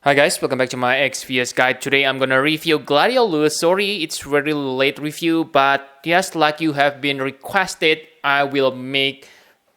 Hi guys, welcome back to my XVS guide. Today I'm gonna review Gladiolus. Sorry, it's very late review, but just like you have been requested, I will make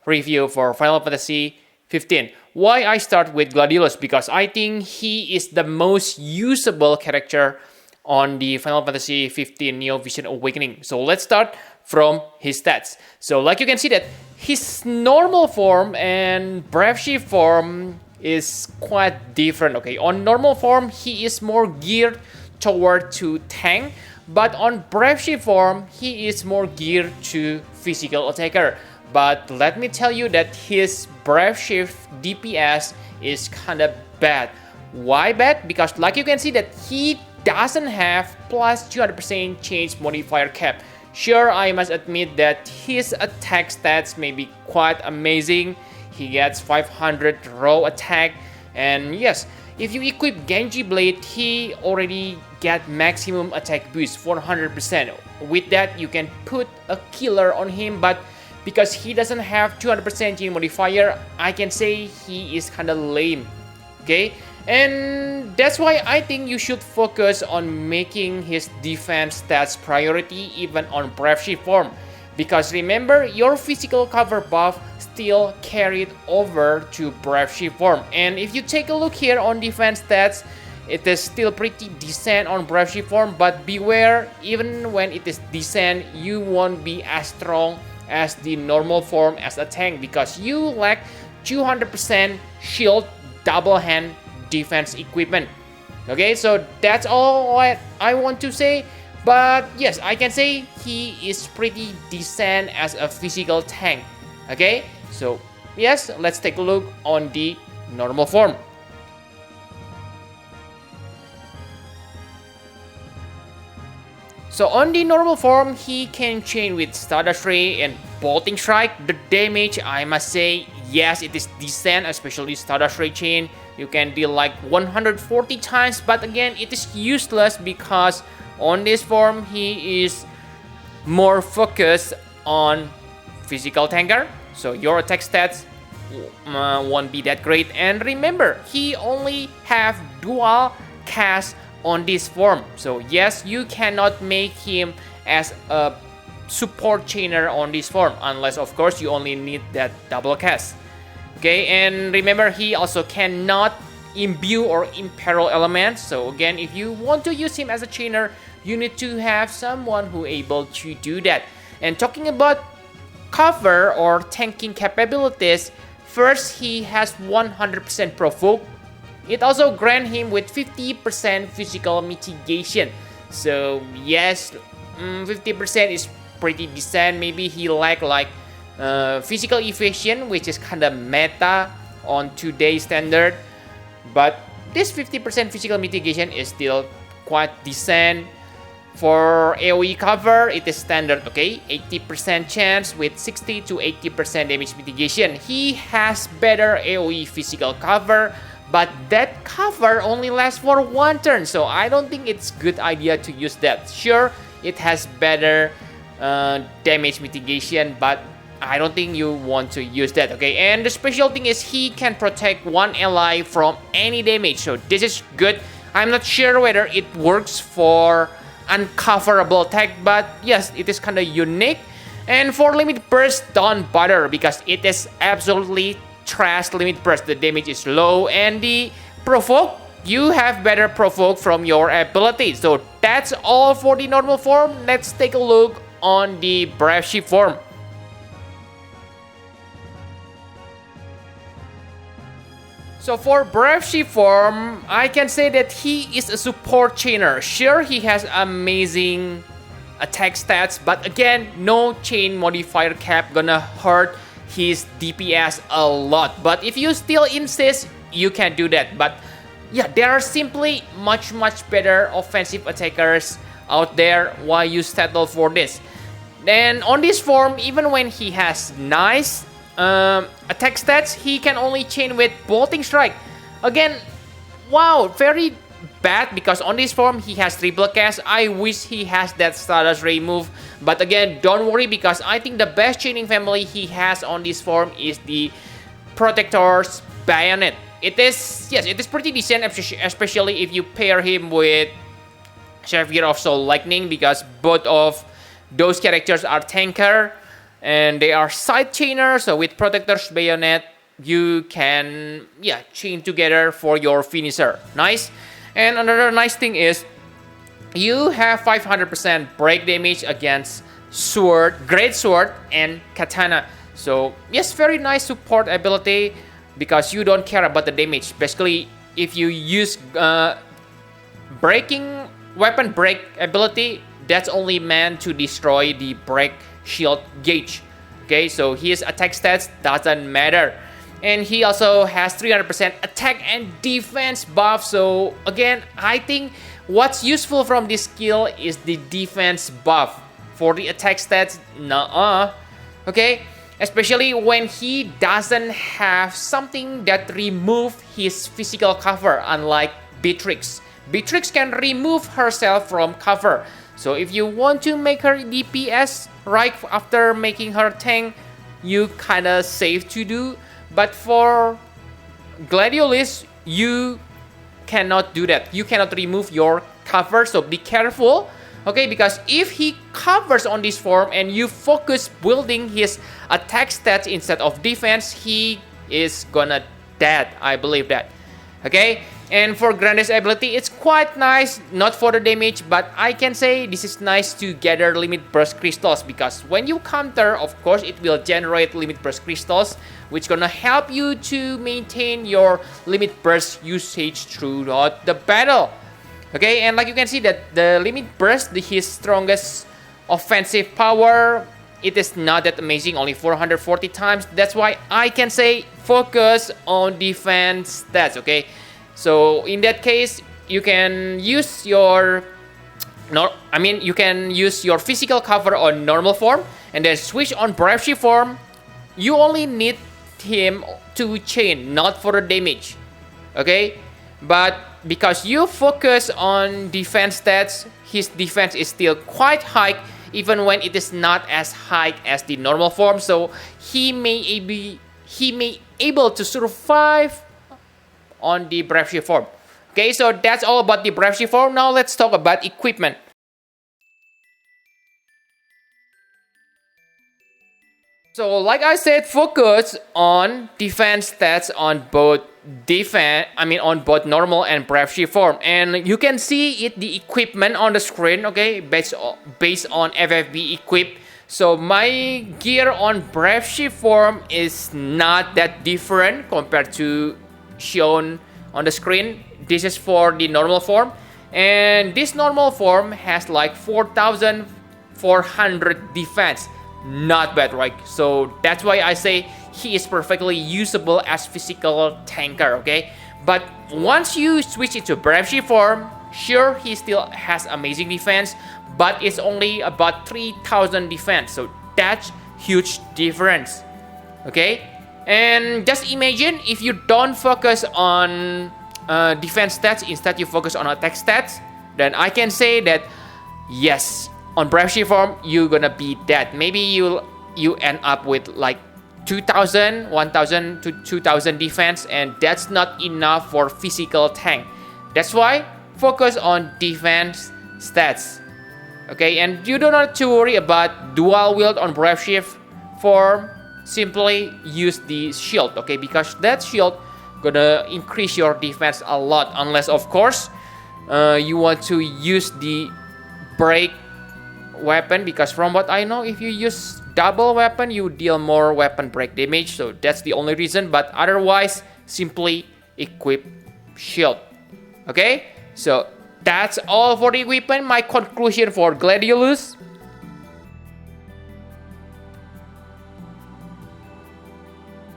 review for Final Fantasy 15. Why I start with Gladiolus? Because I think he is the most usable character on the Final Fantasy 15 Neo Vision Awakening. So let's start from his stats. So like you can see that his normal form and Brave Shift form is quite different. Okay, on normal form he is more geared toward to tank, but on Brave Shift form he is more geared to physical attacker. But let me tell you that his Brave Shift DPS is kind of bad. Why bad? Because like you can see that he doesn't have plus 200% change modifier cap. Sure, I must admit that his attack stats may be quite amazing. He gets 500 raw attack, and yes, if you equip Genji Blade, he already get maximum attack boost 400%. With that, you can put a killer on him, but because he doesn't have 200% change modifier, I can say he is kinda lame. Okay, and that's why I think you should focus on making his defense stats priority even on Brave Shift form. Because remember, your physical cover buff still carried over to Brave Shift form. And if you take a look here on defense stats, it is still pretty decent on Brave Shift form. But beware, even when it is decent, you won't be as strong as the normal form as a tank. Because you lack 200% shield double hand defense equipment. Okay, so that's all what I want to say. But yes, I can say he is pretty decent as a physical tank. Okay, so yes, let's take a look on the normal form. So on the normal form, he can chain with Stardust Ray and Bolting Strike. The damage, I must say, yes, it is decent, especially Stardust Ray chain. You can deal like 140 times, but again, it is useless because on this form, he is more focused on physical tanker. So your attack stats won't be that great. And remember, he only have dual cast on this form. So yes, you cannot make him as a support chainer on this form. Unless, of course, you only need that double cast. Okay, and remember, he also cannot imbue or imperil elements. So again, if you want to use him as a chainer, you need to have someone who able to do that. And talking about cover or tanking capabilities, first he has 100% provoke. It also grant him with 50% physical mitigation. So yes, 50% is pretty decent. Maybe he lack like physical evasion, which is kind of meta on today's standard. But this 50% physical mitigation is still quite decent. For AoE cover, it is standard, okay? 80% chance with 60 to 80% damage mitigation. He has better AoE physical cover, but that cover only lasts for one turn, so I don't think it's good idea to use that. Sure, it has better damage mitigation, but I don't think you want to use that, okay? And the special thing is he can protect one ally from any damage, so this is good. I'm not sure whether it works for uncoverable attack, but yes, it is kind of unique. And for limit burst, don't bother because it is absolutely trash limit burst. The damage is low, and the provoke, you have better provoke from your ability. So that's all for the normal form. Let's take a look on the Brave Shift form. So for Brave Shift form, I can say that he is a support chainer. Sure, he has amazing attack stats, but again, no chain modifier cap gonna hurt his DPS a lot. But if you still insist, you can do that. But yeah, there are simply much better offensive attackers out there. Why you settle for this? Then on this form, even when he has nice attack stats, he can only chain with Bolting Strike. Again, wow, very bad because on this form he has triple cast. I wish he has that Stardust Ray move, but again, don't worry because I think the best chaining family he has on this form is the Protector's Bayonet. it is, yes, it is pretty decent, especially if you pair him with Savior of Soul Lightning, because both of those characters are tanker and they are side chainers. So with Protector's Bayonet, you can, yeah, chain together for your finisher. Nice. And another nice thing is you have 500% break damage against sword, great sword, and katana. So yes, very nice support ability because you don't care about the damage. Basically, if you use breaking weapon break ability, that's only meant to destroy the break shield gauge. Okay, so his attack stats doesn't matter. And he also has 300% attack and defense buff. So again, I think what's useful from this skill is the defense buff. For the attack stats, nuh-uh. Okay, especially when he doesn't have something that remove his physical cover, unlike Beatrix. Beatrix can remove herself from cover. So if you want to make her DPS right after making her tank, you kinda safe to do. But for Gladiolus, you cannot do that. You cannot remove your cover, so be careful. Okay, because if he covers on this form and you focus building his attack stats instead of defense, he is gonna dead. I believe that. Okay, and for Grande's ability, it's quite nice, not for the damage, but I can say this is nice to gather limit burst crystals, because when you counter, of course, it will generate limit burst crystals, which gonna help you to maintain your limit burst usage throughout the battle. Okay, and like you can see that the limit burst, his strongest offensive power, it is not that amazing, only 440 times. That's why I can say focus on defense stats. Okay, so in that case, you can use your you can use your physical cover on normal form and then switch on Brave Shift form. You only need him to chain, not for the damage. Okay, but because you focus on defense stats, his defense is still quite high, even when it is not as high as the normal form. So he may be able to survive on the Brave Shift form. Okay, so that's all about the Brave Shift form. Now let's talk about equipment. So like I said, focus on defense stats on both on both normal and Brave Shift form, and you can see it, the equipment on the screen. Okay, based on FFBE equip. So my gear on Brave Shift form is not that different compared to shown on the screen. This is for the normal form, and this normal form has like 4,400 defense. Not bad, right? So that's why I say he is perfectly usable as physical tanker. Okay, but once you switch into Brave Shift form, sure, he still has amazing defense, but it's only about 3,000 defense. So that's huge difference. Okay, and just imagine if you don't focus on defense stats, instead you focus on attack stats, then I can say that yes, on Brave Shift form, you're gonna be dead. Maybe you end up with like 2,000, 1,000 to 2,000 defense, and that's not enough for physical tank. That's why focus on defense stats. Okay, and you don't have to worry about dual wield on Brave Shift form. Simply use the shield, okay, because that shield gonna increase your defense a lot, unless of course you want to use the break weapon, because from what I know, if you use double weapon, you deal more weapon break damage. So that's the only reason, but otherwise simply equip shield. Okay, so that's all for the equipment. My conclusion for Gladiolus: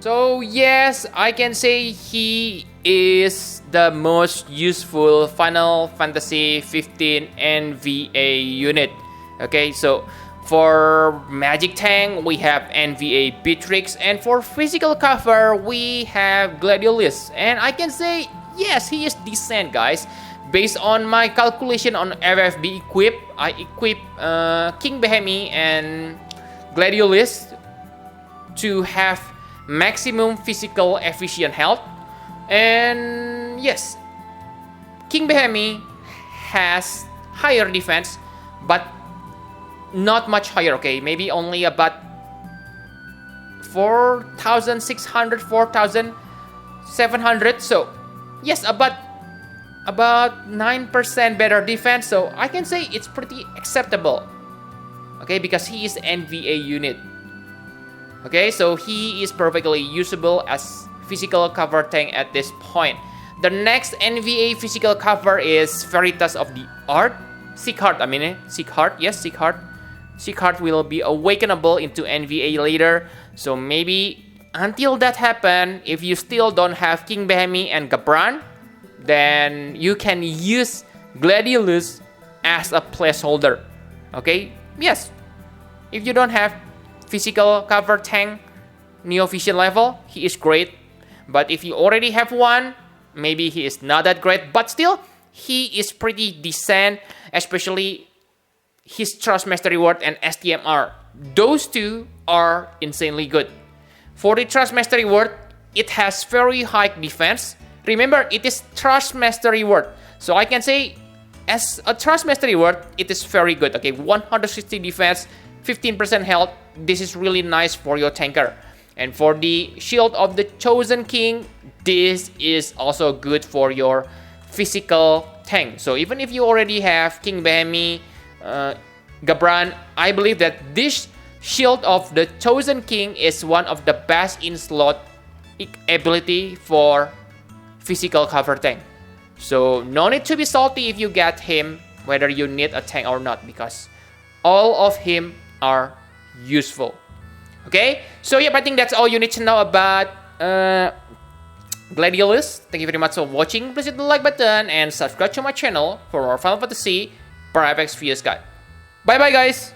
so yes, I can say he is the most useful Final Fantasy 15 NVA unit. Okay, so for magic tank, we have NVA Beatrix, and for physical cover, we have Gladiolus. And I can say, yes, he is decent, guys. Based on my calculation on FFB equip, I equip King Behemi and Gladiolus to have maximum physical efficient health, And yes, King Behemi has higher defense, but not much higher, okay? Maybe only about 4,600, 4,700. So yes, about 9% better defense. So I can say it's pretty acceptable, okay? Because he is NVA unit. Okay, so he is perfectly usable as physical cover tank at this point. The next NVA physical cover is Veritas of the Art. Seekheart, yes, Seekheart. Seekheart will be awakenable into NVA later. So maybe until that happen, if you still don't have King Behemi and Gabran, then you can use Gladiolus as a placeholder. Okay, yes. If you don't have physical cover tank Neo Vision level, he is great. But if you already have one, maybe he is not that great. But still, he is pretty decent, especially his Trust Mastery Word and STMR. Those two are insanely good. For the Trust Mastery Word, it has very high defense. Remember, it is Trust Mastery Word. So I can say, as a Trust Mastery Word, it is very good. Okay, 160 defense, 15% health. This is really nice for your tanker. And for the Shield of the Chosen King, this is also good for your physical tank. So even if you already have King Behemi, Gabran, I believe that this Shield of the Chosen King is one of the best in slot ability for physical cover tank. So no need to be salty if you get him, whether you need a tank or not, because all of him are useful. Okay, so yep, I think that's all you need to know about Gladiolus. Thank you very much for watching. Please hit the like button and subscribe to my channel for more Final Fantasy Parapex Fierce Guide. Bye bye guys!